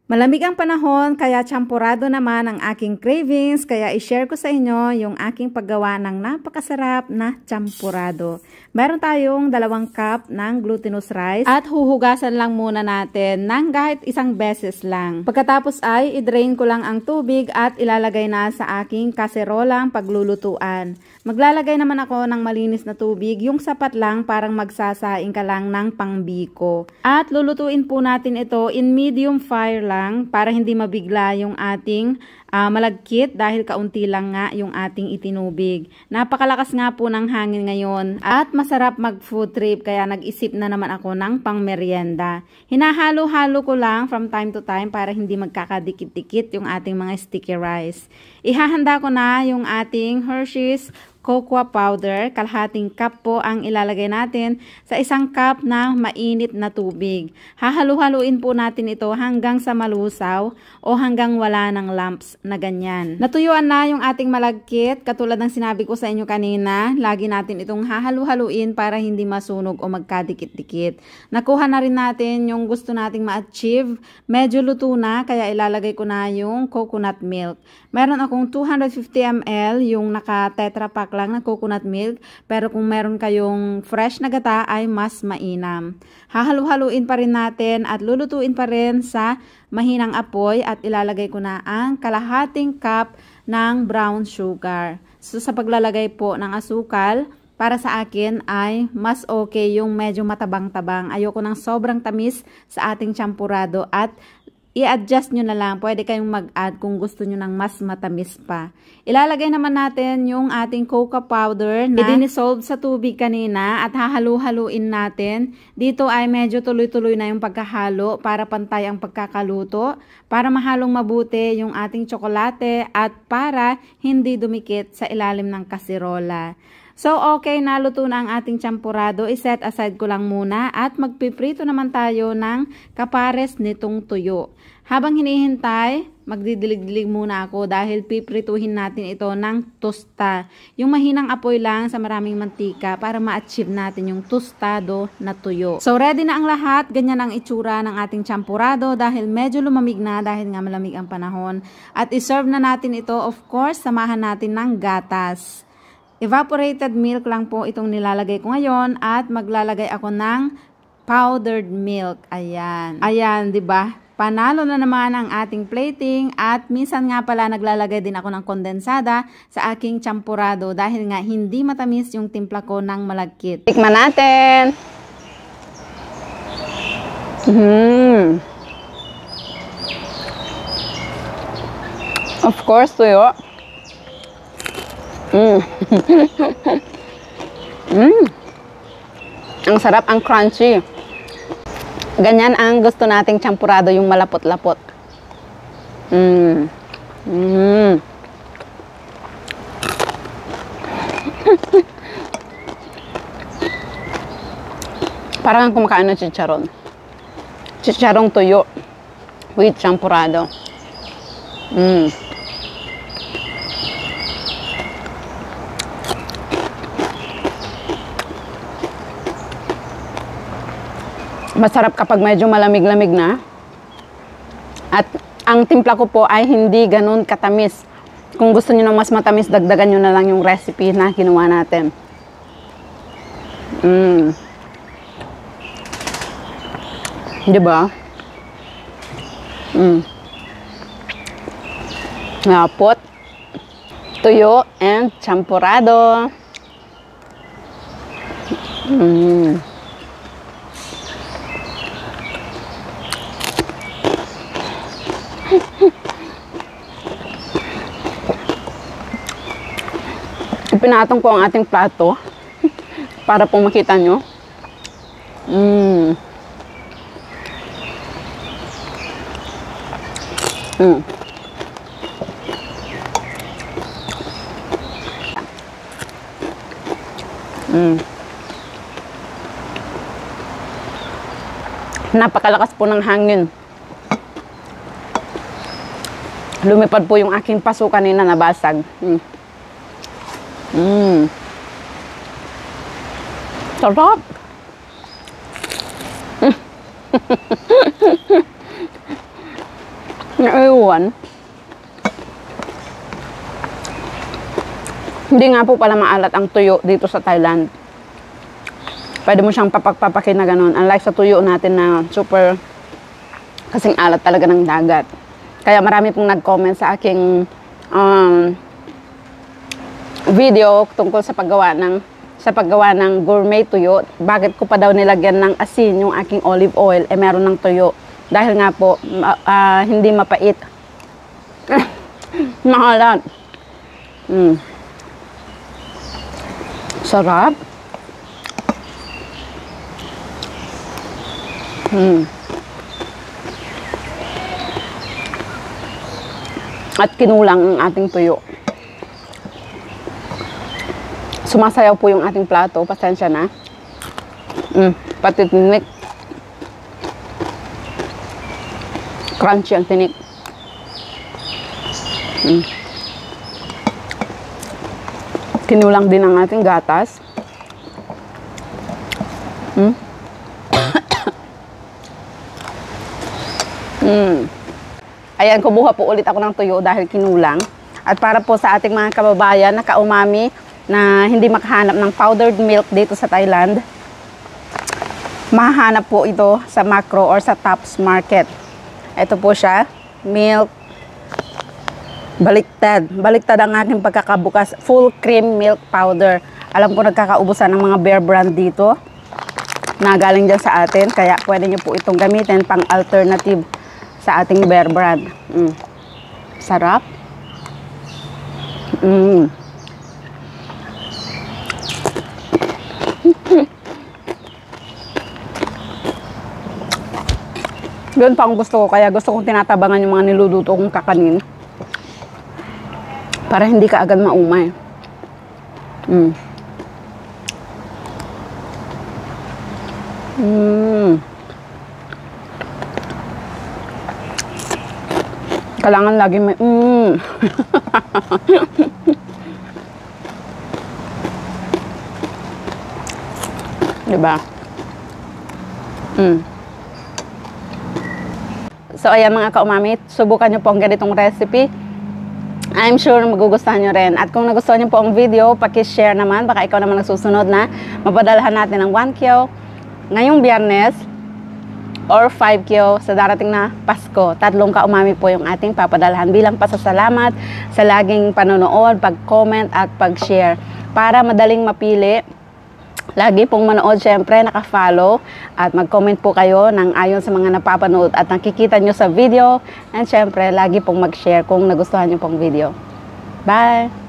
Malamig ang panahon kaya tsampurado naman ang aking cravings kaya i-share ko sa inyo yung aking paggawa ng napakasarap na tsampurado. Meron tayong 2 cup ng glutinous rice at huhugasan lang muna natin ng kahit isang beses lang. Pagkatapos ay i-drain ko lang ang tubig at ilalagay na sa aking kaserolang paglulutuan. Maglalagay naman ako ng malinis na tubig, yung sapat lang parang magsasaing ka lang ng pangbiko. At lulutuin po natin ito in medium fire lang para hindi mabigla yung ating malagkit dahil kaunti lang nga yung ating itinubig. Napakalakas nga po ng hangin ngayon at masarap mag food trip kaya nag-isip na naman ako ng pangmeryenda. Hinahalo-halo ko lang from time to time para hindi magkakadikit-dikit yung ating mga sticky rice. Ihahanda ko na yung ating Hershey's cocoa powder, kalahating cup po ang ilalagay natin sa 1 cup na mainit na tubig. Hahalu-haluin po natin ito hanggang sa malusaw o hanggang wala ng lumps na ganyan. Natuyuan na yung ating malagkit, katulad ng sinabi ko sa inyo kanina, lagi natin itong hahalu-haluin para hindi masunog o magkadikit-dikit. Nakuha na rin natin yung gusto nating ma-achieve. Medyo luto na kaya ilalagay ko na yung coconut milk. Meron akong 250 ml yung naka-tetra pack lang na coconut milk, pero kung meron kayong fresh na gata ay mas mainam. Hahalu-haluin pa rin natin at lulutuin pa rin sa mahinang apoy at ilalagay ko na ang kalahating cup ng brown sugar. So sa paglalagay po ng asukal, para sa akin ay mas okay yung medyo matabang-tabang. Ayoko ng sobrang tamis sa ating champurado at i-adjust nyo na lang. Pwede kayong mag-add kung gusto nyo ng mas matamis pa. Ilalagay naman natin yung ating cocoa powder na i-dissolve sa tubig kanina at hahalu-haluin natin. Dito ay medyo tuloy-tuloy na yung pagkahalo para pantay ang pagkakaluto, para mahalong mabuti yung ating tsokolate at para hindi dumikit sa ilalim ng kasirola. So, okay, naluto na ang ating champurado. I-set aside ko lang muna at magpiprito naman tayo ng kapares nitong tuyo. Habang hinihintay, magdidilig-dilig muna ako dahil piprituhin natin ito ng tosta. Yung mahinang apoy lang sa maraming mantika para ma-achieve natin yung tostado na tuyo. So, ready na ang lahat. Ganyan ang itsura ng ating champurado dahil medyo lumamig na dahil nga malamig ang panahon. At iserve na natin ito, of course, samahan natin ng gatas. Evaporated milk lang po itong nilalagay ko ngayon at maglalagay ako ng powdered milk. Ayan. Ayan, 'di ba? Panalo na naman ang ating plating at minsan nga pala naglalagay din ako ng kondensada sa aking champurado dahil nga hindi matamis yung timpla ko ng malagkit. Tikman natin. Of course, tuyo. Ang sarap, ang crunchy. Ganyan ang gusto nating champurado, yung malapot-lapot. Parang kumakain ng chicharon. Chicharong tuyo with champurado. Masarap kapag medyo malamig-lamig na. At ang timpla ko po ay hindi ganun katamis. Kung gusto niyo ng mas matamis, dagdagan niyo na lang yung recipe na ginawa natin. Diba? Lapot, tuyo, and champurado. Ipinatong ko ang ating plato para po makita nyo. Napakalakas po ng hangin. Lumipad po yung aking paso kanina, nabasag. Sarap! Ewan. Hindi nga po pala maalat ang tuyo dito sa Thailand. Pwede mo siyang papagpapakin na ganun. Unlike sa tuyo natin na super kasing alat talaga ng dagat. Kaya marami pong nag-comment sa aking video tungkol sa paggawa ng gourmet tuyo. Bakit ko pa daw nilagyan ng asin yung aking olive oil meron ng tuyo. Dahil nga po hindi mapait. Maalat. Sarap. At kinulang ang ating tuyo. Sumasayaw po yung ating plato. Pasensya na. Pati tinik. Crunchy ang tinik. Kinulang din ang ating gatas. Ayan, kumuha po ulit ako ng tuyo dahil kinulang. At para po sa ating mga kababayan na kaumami na hindi makahanap ng powdered milk dito sa Thailand, mahahanap po ito sa Macro or sa Tops Market. Ito po siya, milk. Baliktad ang aking pagkakabukas. Full cream milk powder. Alam ko nagkakaubusan ng mga Bear brand dito na galing dyan sa atin. Kaya pwede nyo po itong gamitin pang alternative sa ating Bear brand. Sarap. Yun pa ang gusto ko. Kaya gusto kong tinatabangan yung mga niluluto kong kakanin. Para hindi ka agad maumay. Kailangan lagi may diba? So, ayan mga kaumami, subukan nyo po ang ganitong recipe. I'm sure magugustuhan nyo rin. At kung nagustuhan nyo po ang video, paki-share naman. Baka ikaw naman nagsusunod na mapadalahan natin ng 1 kilo ngayong Biyernes or 5 kilo sa darating na Pasko. 3 kaumami po yung ating papadalahan bilang pasasalamat sa laging panonood, pag-comment at pag-share. Para madaling mapili, lagi pong manood, syempre, naka-follow at mag-comment po kayo ng ayon sa mga napapanood at nakikita nyo sa video. And syempre, lagi pong mag-share kung nagustuhan nyo pong video. Bye!